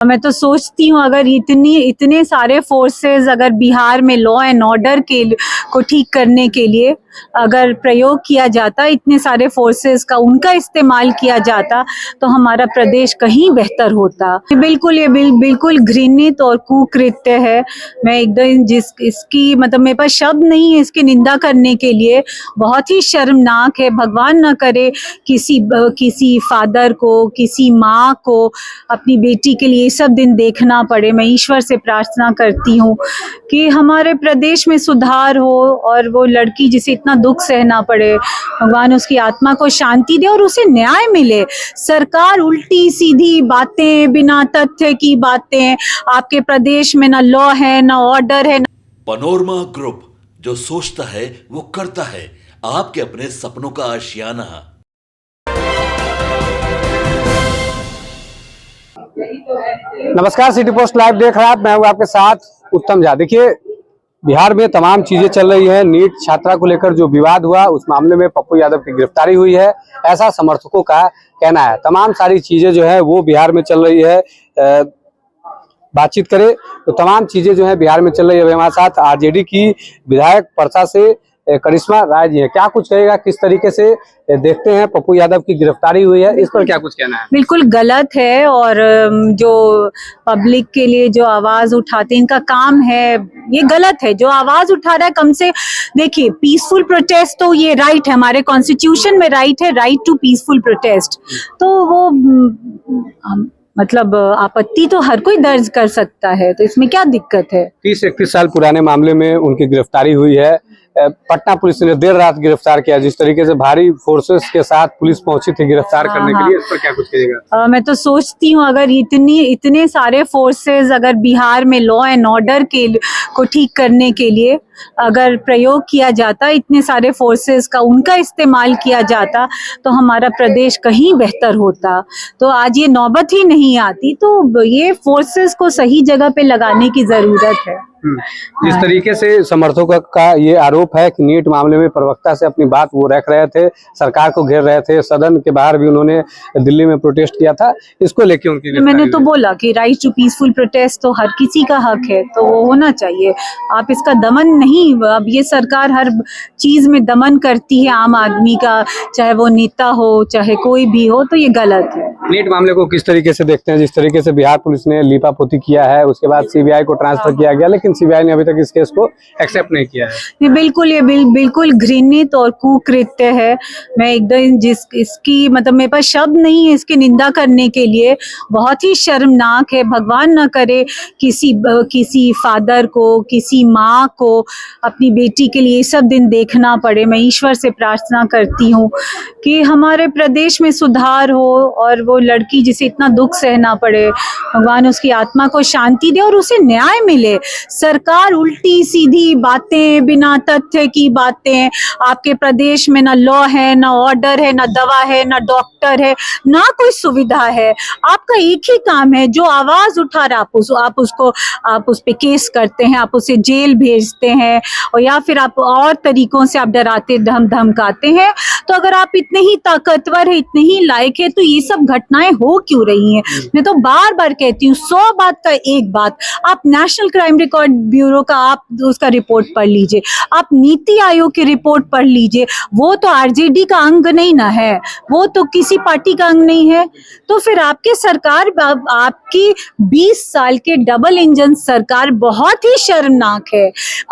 मैं तो सोचती हूँ अगर इतने सारे फोर्सेस अगर बिहार में लॉ एंड ऑर्डर को ठीक करने के लिए अगर प्रयोग किया जाता, इतने सारे फोर्सेस का उनका इस्तेमाल किया जाता तो हमारा प्रदेश कहीं बेहतर होता। ये बिल्कुल घृणित और कुकृत्य है। मैं एकदम इसकी मतलब मेरे पास शब्द नहीं है इसकी निंदा करने के लिए। बहुत ही शर्मनाक है। भगवान न करे किसी फादर को, किसी माँ को अपनी बेटी के लिए सब दिन देखना पड़े। मैं ईश्वर से प्रार्थना करती हूँ कि हमारे प्रदेश में सुधार हो और वो लड़की जिसे इतना दुख सहना पड़े, भगवान उसकी आत्मा को शांति दे और उसे न्याय मिले। सरकार उल्टी सीधी बातें, बिना तथ्य की बातें, आपके प्रदेश में ना लॉ है ना ऑर्डर है। पनोरमा ग्रुप, जो सोचता है वो करता है। आपके अपने सपनों का आशियाना। नमस्कार, सिटी पोस्ट लाइव देख रहा है, मैं हूं आपके साथ उत्तम झा। देखिए, बिहार में तमाम चीजें चल रही है। नीट छात्रा को लेकर जो विवाद हुआ उस मामले में पप्पू यादव की गिरफ्तारी हुई है, ऐसा समर्थकों का कहना है। तमाम सारी चीजें जो है वो बिहार में चल रही है। बातचीत करें तो तमाम चीजें जो है बिहार में चल रही है। अभी हमारे साथ आरजेडी की विधायक परसा से करिश्मा राय जी है। क्या कुछ कहेगा, किस तरीके से देखते हैं पप्पू यादव की गिरफ्तारी हुई है, इस पर क्या कुछ कहना है? बिल्कुल गलत है और जो पब्लिक के लिए जो आवाज उठाते इनका काम है, ये गलत है। जो आवाज उठा रहा है कम से देखिए, पीसफुल प्रोटेस्ट तो ये राइट है, हमारे कॉन्स्टिट्यूशन में राइट है, राइट टू पीसफुल प्रोटेस्ट। तो वो मतलब आपत्ति तो हर कोई दर्ज कर सकता है, तो इसमें क्या दिक्कत है? 30-31 साल पुराने मामले में उनकी गिरफ्तारी हुई है। पटना पुलिस ने देर रात गिरफ्तार किया। जिस तरीके से भारी फोर्सेस के साथ पुलिस पहुंची थी गिरफ्तार करने के लिए, इस पर क्या कुछ कहिएगा? मैं तो सोचती हूँ अगर इतने सारे फोर्सेस अगर बिहार में लॉ एंड ऑर्डर को ठीक करने के लिए अगर प्रयोग किया जाता, इतने सारे फोर्सेस का उनका इस्तेमाल किया जाता तो हमारा प्रदेश कहीं बेहतर होता। तो आज ये नौबत ही नहीं आती। तो ये फोर्सेस को सही जगह पे लगाने की जरूरत है। जिस तरीके से समर्थकों का ये आरोप है कि नीट मामले में प्रवक्ता से अपनी बात वो रख रहे थे, सरकार को घेर रहे थे, सदन के बाहर भी उन्होंने दिल्ली में प्रोटेस्ट किया था, इसको लेके उनकी मैंने तो बोला कि राइट टू पीसफुल प्रोटेस्ट तो हर किसी का हक है, तो वो होना चाहिए। आप इसका दमन नहीं, अब ये सरकार हर चीज में दमन करती है आम आदमी का, चाहे वो नेता हो चाहे कोई भी हो, तो ये गलत है। नीट मामले को किस तरीके से देखते हैं? जिस तरीके से बिहार पुलिस ने लीपापोती किया है, उसके बाद सीबीआई को ट्रांसफर किया गया, लेकिन सीबीआई ने अभी तक इस केस को एक्सेप्ट नहीं किया है। ये बिल्कुल घृणित और कुकृत्य है। मैं एकदम इसकी मतलब मेरे पास शब्द नहीं है इसकी निंदा करने के लिए। बहुत ही शर्मनाक है। भगवान न करे किसी फादर को, किसी माँ को अपनी बेटी के लिए सब दिन देखना पड़े। मैं ईश्वर से प्रार्थना करती हूँ कि हमारे प्रदेश में सुधार हो और वो लड़की जिसे इतना दुख सहना पड़े, भगवान उसकी आत्मा को शांति दे और उसे न्याय मिले। सरकार उल्टी सीधी बातें, बिना तथ्य की बातें, आपके प्रदेश में ना लॉ है ना ऑर्डर है, ना दवा है, ना डॉक्टर है, ना कोई सुविधा है। आपका एक ही काम है, जो आवाज उठा रहा आप उस पे केस करते हैं, आप उसे जेल भेजते हैं और या फिर आप और तरीकों से आप डराते धमकाते हैं। तो अगर आप इतने ही ताकतवर है, इतने ही लायक है, तो ये सब घटनाएं हो क्यों रही हैं? मैं तो बार बार कहती हूँ, 100 बात का एक बात, आप नेशनल क्राइम रिकॉर्ड ब्यूरो का आप उसका रिपोर्ट पढ़ लीजिए, आप नीति आयोग की रिपोर्ट पढ़ लीजिए। वो तो आरजेडी का अंग नहीं ना है, वो तो किसी पार्टी का अंग नहीं है। तो फिर आपके सरकार, आपकी 20 साल के डबल इंजन सरकार बहुत ही शर्मनाक है।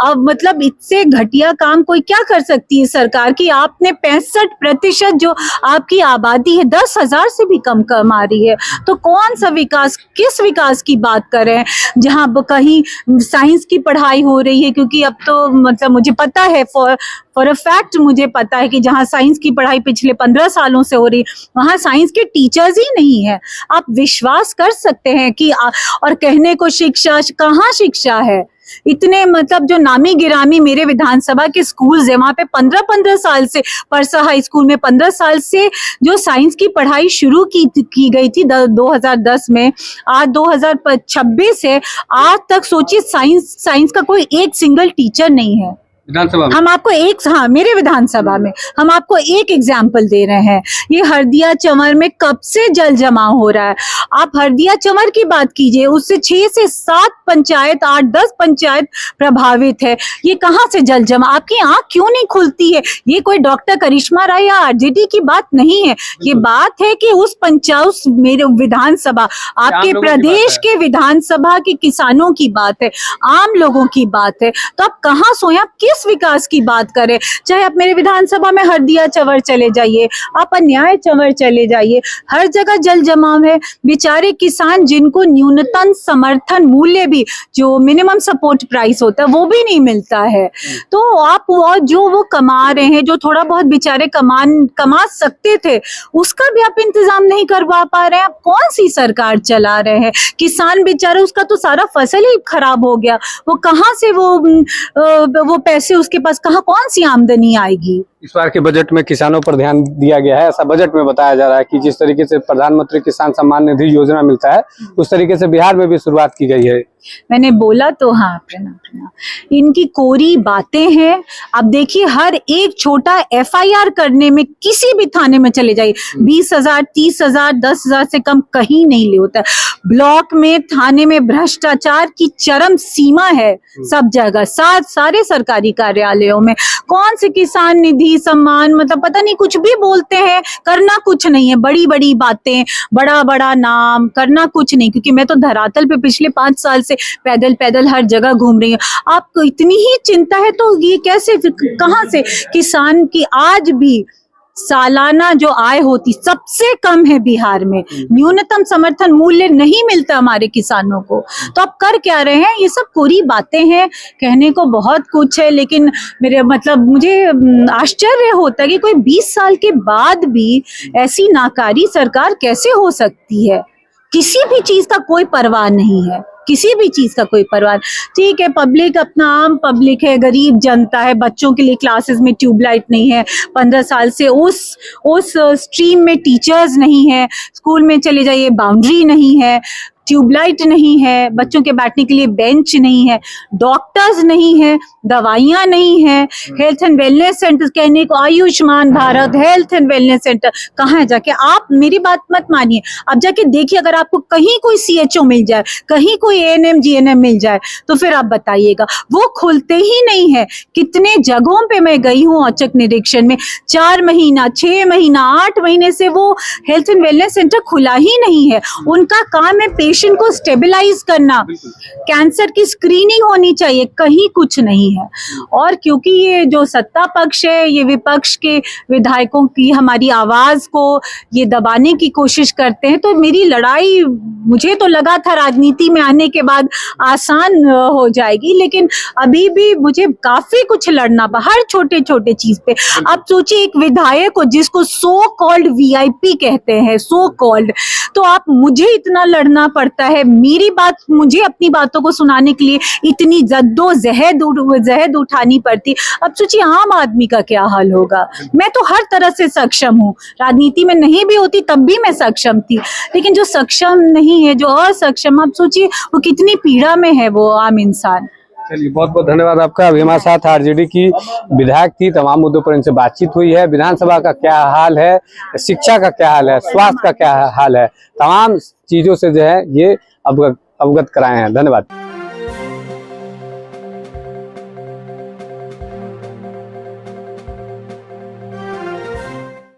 अब मतलब इससे घटिया काम कोई क्या कर सकती है सरकार की? आपने 65% जो आपकी आबादी है 10,000 से भी कम कमा रही है। तो कौन सा विकास, किस विकास की बात करें जहां कहीं साइंस की पढ़ाई हो रही है? क्योंकि अब तो मतलब मुझे पता है, फॉर अ फैक्ट मुझे पता है कि जहां साइंस की पढ़ाई पिछले 15 सालों से हो रही, वहां साइंस के टीचर्स ही नहीं है। आप विश्वास कर सकते हैं कि और कहने को शिक्षा, कहाँ शिक्षा है? इतने मतलब जो नामी गिरामी मेरे विधानसभा के स्कूल्स है, वहां पे 15-15 साल से, परसा हाई स्कूल में 15 साल से जो साइंस की पढ़ाई शुरू की गई थी 2010 में, आज 2026 है, आज तक सोचिए साइंस का कोई एक सिंगल टीचर नहीं है। विधानसभा में? हम आपको मेरे विधानसभा में हम आपको एक एग्जाम्पल दे रहे हैं। ये हरदिया चंवर में कब से जल जमाव हो रहा है। आप हरदिया चंवर की बात कीजिए, उससे 6 से 7 पंचायत, 8-10 पंचायत प्रभावित है। ये कहाँ से जल जमा, आपकी आंख क्यों नहीं खुलती है? ये कोई डॉक्टर करिश्मा राय या आरजेडी की बात नहीं है। ये बात है कि उस पंचायत, मेरे विधानसभा, आपके प्रदेश के विधानसभा के किसानों की बात है, आम लोगों की बात है। तो आप कहाँ सोए, आप किस विकास की बात करें? चाहे आप मेरे विधानसभा में हरदिया चंवर चले जाइए, आप अन्याय चंवर चले जाइए, हर जगह जल जमाव है। बेचारे किसान जिनको न्यूनतम समर्थन मूल्य भी, जो मिनिमम सपोर्ट प्राइस होता है, वो भी नहीं मिलता है। तो आप वो कमा रहे हैं, जो थोड़ा बहुत बेचारे कमा सकते थे, उसका भी आप इंतजाम नहीं करवा पा रहे हैं। आप कौन सी सरकार चला रहे हैं? किसान बेचारे, उसका तो सारा फसल ही खराब हो गया। वो कहाँ से वो पैसे, उसके पास कहाँ, कौन सी आमदनी आएगी? इस बार के बजट में किसानों पर ध्यान दिया गया है, ऐसा बजट में बताया जा रहा है कि जिस तरीके से प्रधानमंत्री किसान सम्मान निधि योजना मिलता है, उस तरीके से बिहार में भी शुरुआत की गई है। मैंने बोला तो, हाँ प्रणाम, इनकी कोरी बातें हैं। अब देखिए, हर एक छोटा FIR करने में किसी भी थाने में चले जाइए, 20,000, 30,000, 10,000 से कम कहीं नहीं ले होता। ब्लॉक में, थाने में भ्रष्टाचार की चरम सीमा है सब जगह, सारे सरकारी कार्यालयों में। कौन से किसान निधि, सम्मान, मतलब पता नहीं, कुछ भी बोलते हैं, करना कुछ नहीं है। बड़ी बड़ी बातें, बड़ा बड़ा नाम, करना कुछ नहीं। क्योंकि मैं तो धरातल पे पिछले 5 साल से पैदल हर जगह घूम रही हूँ। आपको इतनी ही चिंता है तो ये कैसे, कहाँ से? किसान की आज भी सालाना जो आय होती सबसे कम है बिहार में। न्यूनतम समर्थन मूल्य नहीं मिलता हमारे किसानों को। तो आप कर क्या रहे हैं? ये सब कोरी बातें हैं। कहने को बहुत कुछ है, लेकिन मुझे आश्चर्य होता है कि कोई 20 साल के बाद भी ऐसी नाकारी सरकार कैसे हो सकती है। किसी भी चीज का कोई परवाह नहीं है, किसी भी चीज का कोई परवाह। ठीक है, पब्लिक अपना आम पब्लिक है, गरीब जनता है, बच्चों के लिए क्लासेस में ट्यूबलाइट नहीं है, 15 साल से उस स्ट्रीम में टीचर्स नहीं है, स्कूल में चले जाइए बाउंड्री नहीं है, ट्यूबलाइट नहीं है, बच्चों के बैठने के लिए बेंच नहीं है, डॉक्टर्स नहीं है, दवाइयां नहीं है, हेल्थ एंड वेलनेस सेंटर, कहने को Ayushman Bharat, health and wellness centre, कहाँ है जाके? आप मेरी बात मत मानिए, आप जाके देखिए। अगर आपको कहीं कोई CHO मिल जाए, कहीं कोई ANM GNM मिल जाए, तो फिर आप बताइएगा। वो खुलते ही नहीं है। कितने जगहों पे मैं गई हूँ औचक निरीक्षण में, 4 महीना, 6 महीना, 8 महीने से वो हेल्थ एंड वेलनेस सेंटर खुला ही नहीं है। उनका काम है पेशेंट को स्टेबलाइज करना, कैंसर की स्क्रीनिंग होनी चाहिए, कहीं कुछ नहीं है। और क्योंकि ये जो सत्ता पक्ष है, ये विपक्ष के विधायकों की हमारी आवाज को ये दबाने की कोशिश करते हैं, तो मेरी लड़ाई, मुझे तो लगा था राजनीति में आने के बाद आसान हो जाएगी, लेकिन अभी भी मुझे काफी कुछ लड़ना पड़ा, हर छोटे छोटे चीज पे। आप सोचिए, एक विधायक को जिसको सो कॉल्ड VIP कहते हैं, सो कॉल्ड, तो आप मुझे इतना लड़ना पड़ता है, मेरी बात, मुझे अपनी बातों को सुनाने के लिए इतनी जद्दोजहद उठानी पड़ती। अब सोचिए आम आदमी का क्या हाल होगा। मैं तो हर तरह से सक्षम हूँ, राजनीति में नहीं भी होती तब भी मैं सक्षम थी, लेकिन जो सक्षम नहीं है, जो असक्षम, आप सोचिए वो कितनी पीड़ा में है वो आम इंसान। चलिए, बहुत बहुत धन्यवाद आपका। अभी हमारे साथ RJD की विधायक थी, तमाम मुद्दों पर इनसे बातचीत हुई है। विधानसभा का क्या हाल है, शिक्षा का क्या हाल है, स्वास्थ्य का क्या हाल है, तमाम चीजों से जो है ये अवगत कराए हैं। धन्यवाद।